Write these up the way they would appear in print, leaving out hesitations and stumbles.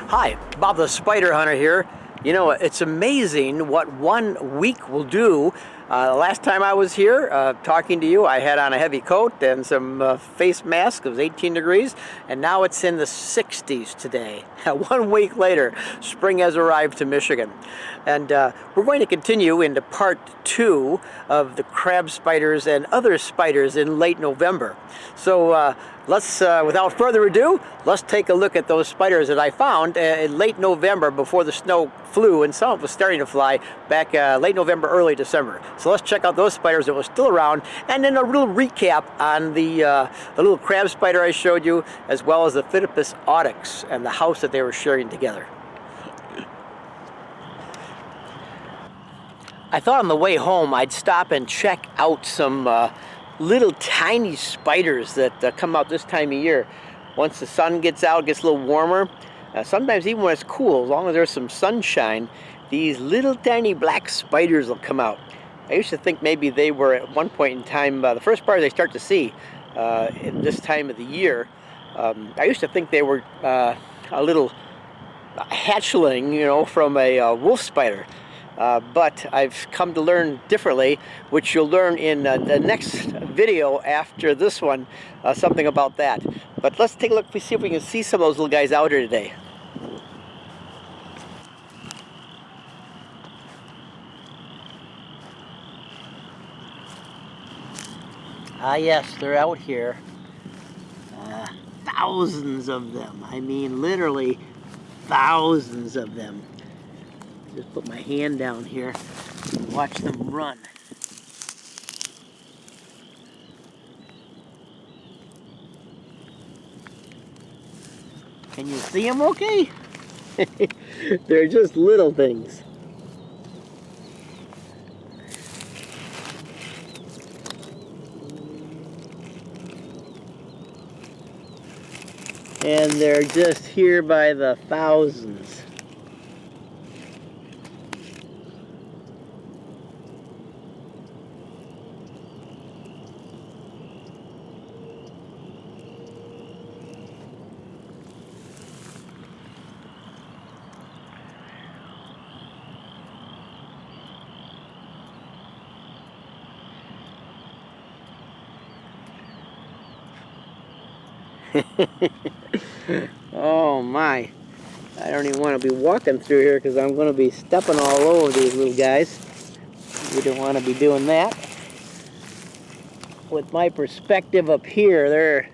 Hi, Bob the Spider Hunter here. You know, it's amazing what 1 week will do. Last time I was here talking to you, I had on a heavy coat and some face mask. It was 18 degrees, and now it's in the 60s today. 1 week later, spring has arrived to Michigan. And we're going to continue into part 2 of the crab spiders and other spiders in late November. So let's, without further ado, let's take a look at those spiders that I found in late November before the snow flew, and some of it was starting to fly back late November, early December. So let's check out those spiders that were still around, and then a little recap on the little crab spider I showed you, as well as the Phidippus audax and the house that they were sharing together. I thought on the way home I'd stop and check out some little tiny spiders that come out this time of year. Once the sun gets out, it gets a little warmer. Sometimes even when it's cool, as long as there's some sunshine, these little tiny black spiders will come out. I used to think maybe they were at one point in time, the first spiders I start to see in this time of the year, I used to think they were a little hatchling, you know, from a wolf spider. But I've come to learn differently, which you'll learn in the next video after this one, something about that. But let's take a look, see if we can see some of those little guys out here today. Ah yes, they're out here. Thousands of them. I mean literally thousands of them. Just put my hand down here and watch them run. Can you see them okay? They're just little things. And they're just here by the thousands. Oh my, I don't even want to be walking through here because I'm going to be stepping all over these little guys. We don't want to be doing that. With my perspective up here, they're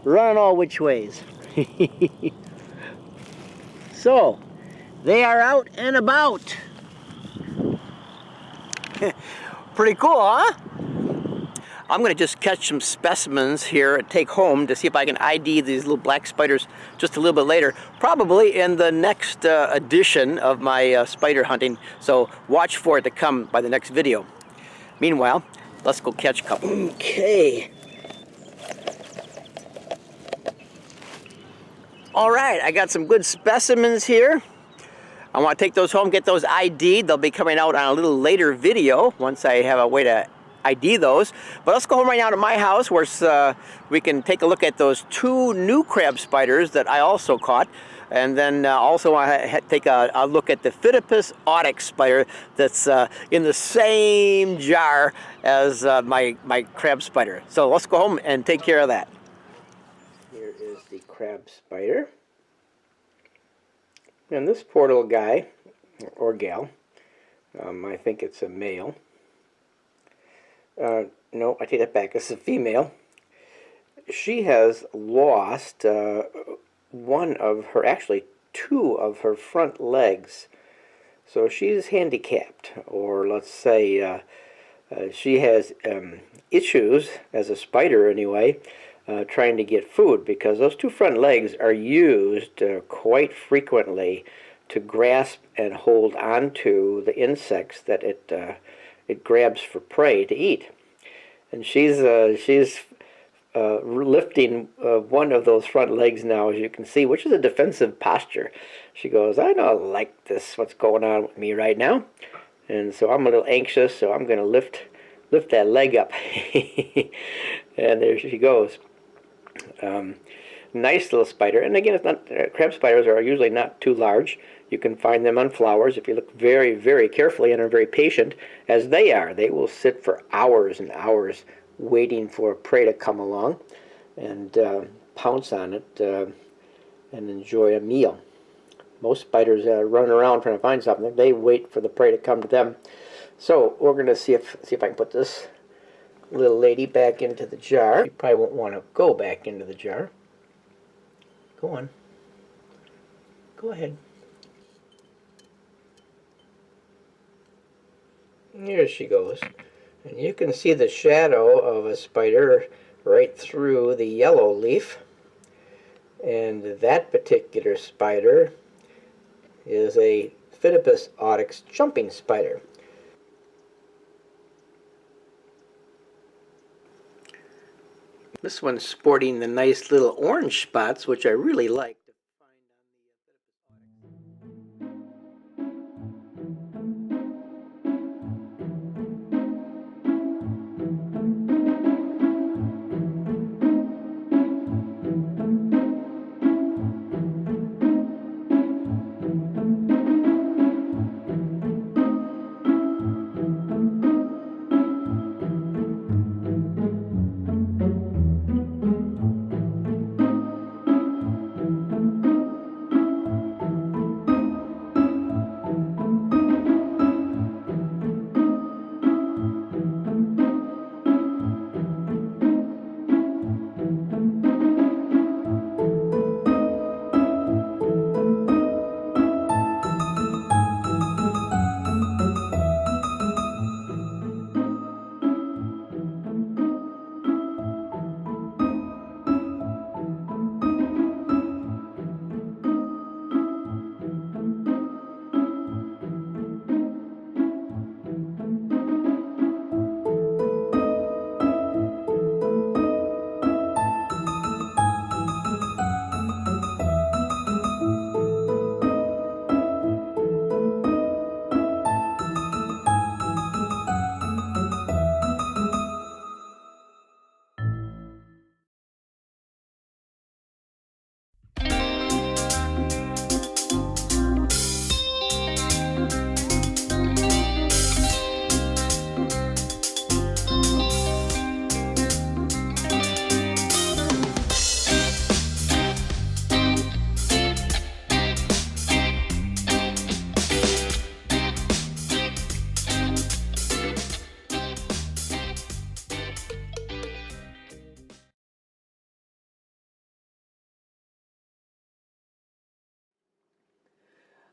running all which ways. So, they are out and about. Pretty cool, huh? I'm going to just catch some specimens here and take home to see if I can ID these little black spiders just a little bit later, probably in the next edition of my spider hunting, so watch for it to come by the next video. Meanwhile, let's go catch a couple. Okay. All right, I got some good specimens here. I want to take those home, get those ID'd. They'll be coming out on a little later video once I have a way to ID those. But let's go home right now to my house where we can take a look at those 2 new crab spiders that I also caught. And then also I take a look at the Phidippus audax spider that's in the same jar as my crab spider. So let's go home and take care of that. Here is the crab spider. And this poor little guy, or gal, I think it's a male. No, I take that back. It's a female. She has lost one of her, actually 2 of her front legs. So she's handicapped, or let's say she has issues, as a spider anyway, trying to get food, because those 2 front legs are used quite frequently to grasp and hold onto the insects that it grabs for prey to eat. And she's lifting one of those front legs now, as you can see, which is a defensive posture. She goes, I don't like this, what's going on with me right now. And so I'm a little anxious, so I'm going to lift that leg up. And there she goes. nice little spider. And again, it's not, crab spiders are usually not too large. You can find them on flowers if you look very, very carefully and are very patient, as they are. They will sit for hours and hours waiting for prey to come along and pounce on it and enjoy a meal. Most spiders run around trying to find something. They wait for the prey to come to them. So we're going to see if I can put this little lady back into the jar. You probably won't want to go back into the jar. Go on. Go ahead. Here she goes. And you can see the shadow of a spider right through the yellow leaf. And that particular spider is a Phidippus audax jumping spider. This one's sporting the nice little orange spots, which I really like.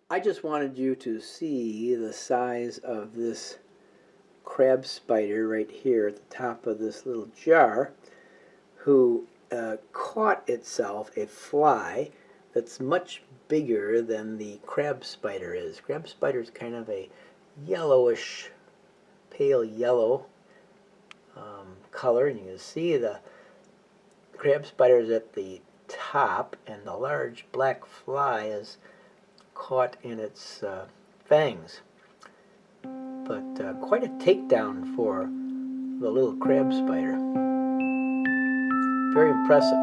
I just wanted you to see the size of this crab spider right here at the top of this little jar, who caught itself a fly that's much bigger than the crab spider is. Crab spider is kind of a yellowish, pale yellow color, and you can see the crab spider is at the top, and the large black fly is caught in its fangs. But quite a takedown for the little crab spider. Very impressive.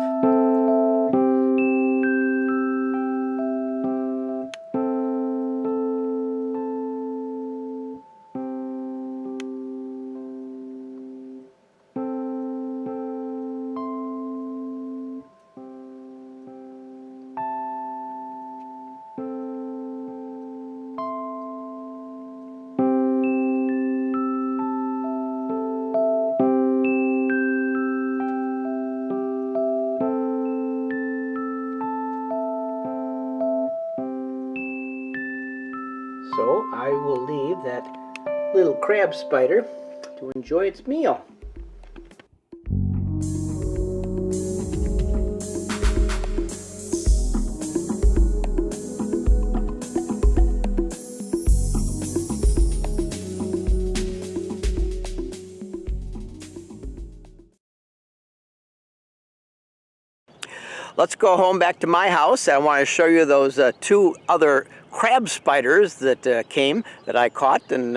So I will leave that little crab spider to enjoy its meal. Let's go home back to my house. I want to show you those two other crab spiders that came, that I caught and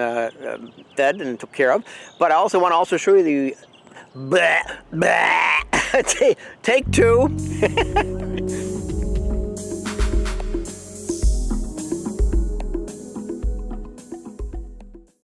fed and took care of. But I also want to show you the take two.